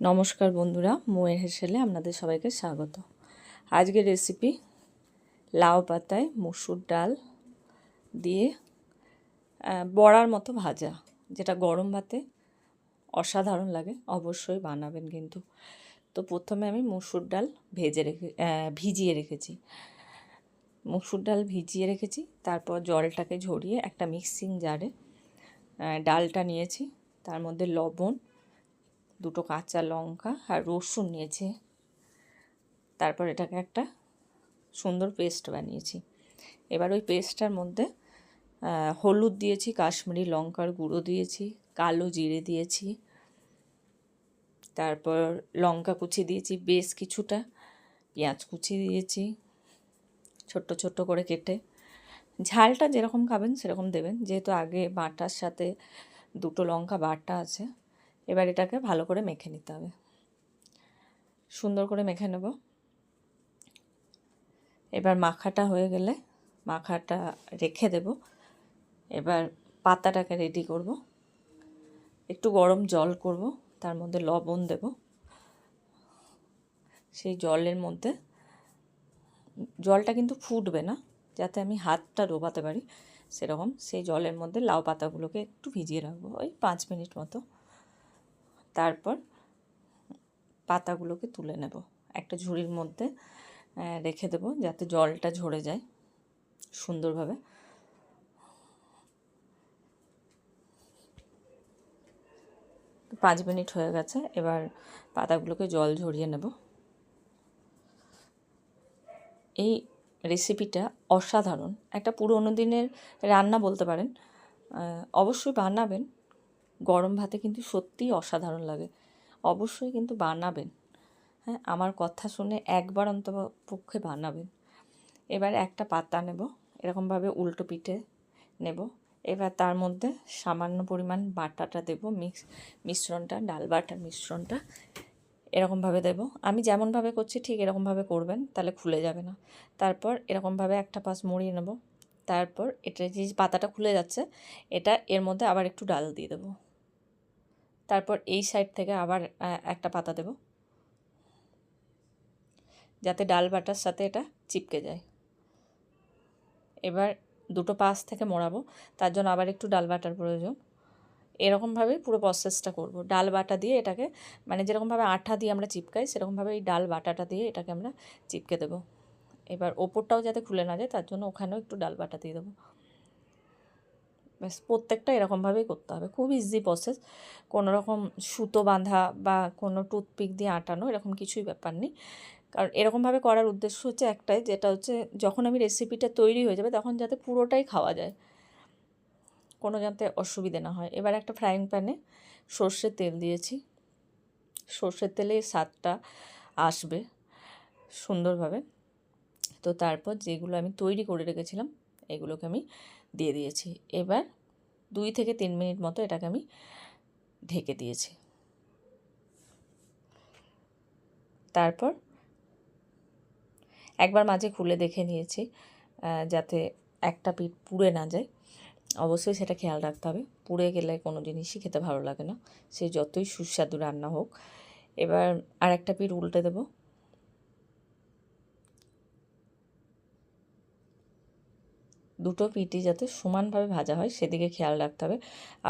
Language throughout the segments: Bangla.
নমস্কার বন্ধুরা, মোয়ের হেসেলে আপনাদের সবাইকে স্বাগত। আজকের রেসিপি লাউ পাতায় মসুর ডাল দিয়ে বড়ার মতো ভাজা, যেটা গরম ভাতে অসাধারণ লাগে। অবশ্যই বানাবেন কিন্তু। তো প্রথমে আমি মসুর ডাল ভিজিয়ে রেখেছি। তারপর জলটাকে ঝরিয়ে একটা মিক্সিং জারে ডালটা নিয়েছি। তার মধ্যে লবণ, দুটো কাঁচা লঙ্কা আর রসুন নিয়েছি। তারপর এটাকে একটা সুন্দর পেস্ট বানিয়েছি। এবার ওই পেস্টটার মধ্যে হলুদ দিয়েছি, কাশ্মীরি লঙ্কার গুঁড়ো দিয়েছি, কালো জিরে দিয়েছি, তারপর লঙ্কা কুচি দিয়েছি বেশ কিছুটা, পেঁয়াজ কুচি দিয়েছি ছোট্ট ছোট্ট করে কেটে। ঝালটা যেরকম খাবেন সেরকম দেবেন, যেহেতু আগে বাটার সাথে দুটো লঙ্কা বাটা আছে। এবার এটাকে ভালো করে মেখে নিতে হবে, সুন্দর করে মেখে নেব। এবার মাখাটা হয়ে গেলে মাখাটা রেখে দেব। এবার পাতাটাকে রেডি করব। একটু গরম জল করব, তার মধ্যে লবণ দেব। সেই জলের মধ্যে জলটা কিন্তু ফুটবে না, যাতে আমি হাতটা ডোবাতে পারি সেরকম। সেই জলের মধ্যে লাউ পাতাগুলোকে একটু ভিজিয়ে রাখবো, ওই 5 মিনিট মতো। তারপর পাতাগুলোকে তুলে নেব, একটা ঝুড়ির মধ্যে রেখে দেব, যাতে জলটা ঝরে যায় সুন্দরভাবে। 5 মিনিট হয়ে গেছে। এবার পাতাগুলোকে জল ঝরিয়ে নেব। এই রেসিপিটা অসাধারণ, একটা পুরোনো দিনের রান্না বলতে পারেন। অবশ্যই বানাবেন, গরম ভাতে কিন্তু সত্যিই অসাধারণ লাগে। অবশ্যই কিন্তু বানাবেন, হ্যাঁ, আমার কথা শুনে একবার অন্তত পক্ষে বানাবেন। এবার একটা পাতা নেব, এরকমভাবে উল্টো পিঠে নেব। এবার তার মধ্যে সামান্য পরিমাণ বাটাটা দেব, মিশ্রণটা, ডাল বাটার মিশ্রণটা এরকমভাবে দেব। আমি যেমনভাবে করছি ঠিক এরকমভাবে করবেন, তাহলে খুলে যাবে না। তারপর এরকমভাবে একটা পাশ মুড়িয়ে নেব। তারপর এটা যে পাতাটা খুলে যাচ্ছে, এটা এর মধ্যে আবার একটু ডাল দিয়ে দেব। তারপর এই সাইড থেকে আবার একটা পাতা দেব, যাতে ডাল বাটার সাথে এটা চিপকে যায়। এবার দুটো পাশ থেকে মোড়াবো, তার জন্য আবার একটু ডাল বাটার প্রয়োজন। এরকমভাবে পুরো প্রসেসটা করব। ডাল বাটা দিয়ে এটাকে, মানে যেরকমভাবে আঠা দিয়ে আমরা চিপকাই, সেরকমভাবে এই ডাল বাটাটা দিয়ে এটাকে আমরা চিপকে দেবো। এবার ওপরটাও যাতে খুলে না যায়, তার জন্য ওখানেও একটু ডাল বাটা দিয়ে দেবো। ব্যাস, প্রত্যেকটা এরকমভাবেই করতে হবে। খুব ইজি প্রসেস, কোনো রকম সুতো বাঁধা বা কোনো টুথপিক দিয়ে আটানো এরকম কিছুই ব্যাপার নেই। কারণ এরকমভাবে করার উদ্দেশ্য হচ্ছে একটাই, যেটা হচ্ছে যখন আমি রেসিপিটা তৈরি হয়ে যাবে তখন যাতে পুরোটাই খাওয়া যায়, কোনো যাতে অসুবিধে না হয়। এবার একটা ফ্রাইং প্যানে সর্ষের তেল দিয়েছি। সর্ষের তেলে স্বাদটা আসবে সুন্দরভাবে। তো তারপর যেগুলো আমি তৈরি করে রেখেছিলাম এগুলোকে আমি দিয়ে দিয়েছি। এবার 2 থেকে 3 মিনিট মতো এটাকে আমি ঢেকে দিয়েছি। তারপর একবার মাঝে খুলে দেখে নিয়েছি, যাতে একটা পিঠ পুড়ে না যায়। অবশ্যই সেটা খেয়াল রাখতে হবে, পুড়ে গেলে কোনো জিনিসই খেতে ভালো লাগে না, সে যতই সুস্বাদু রান্না হোক। এবার আর একটা পিঠ উল্টে দেব। দুটো পিঠই যাতে সমানভাবে ভাজা হয় সেদিকে খেয়াল রাখতে হবে।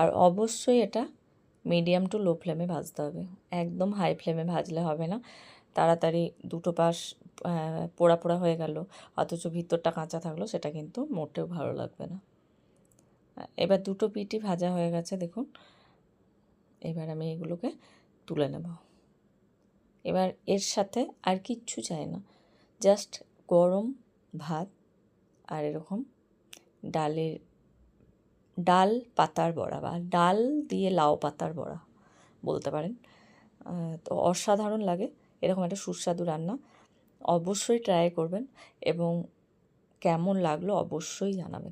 আর অবশ্যই এটা মিডিয়াম টু লো ফ্লেমে ভাজতে হবে, একদম হাই ফ্লেমে ভাজলে হবে না। তাড়াতাড়ি দুটো পাশ পোড়া পোড়া হয়ে গেল, অথচ ভিতরটা কাঁচা থাকলো, সেটা কিন্তু মোটেও ভালো লাগবে না। এবার দুটো পিঠই ভাজা হয়ে গেছে দেখুন। এবার আমি এগুলোকে তুলে নেব। এবার এর সাথে আর কিচ্ছু চাই না, জাস্ট গরম ভাত আর এরকম ডাল পাতার বড়া বা ডাল দিয়ে লাউ পাতার বড়া বলতে পারেন। তো অসাধারণ লাগে এরকম একটা সুস্বাদু রান্না। অবশ্যই ট্রাই করবেন এবং কেমন লাগলো অবশ্যই জানাবেন।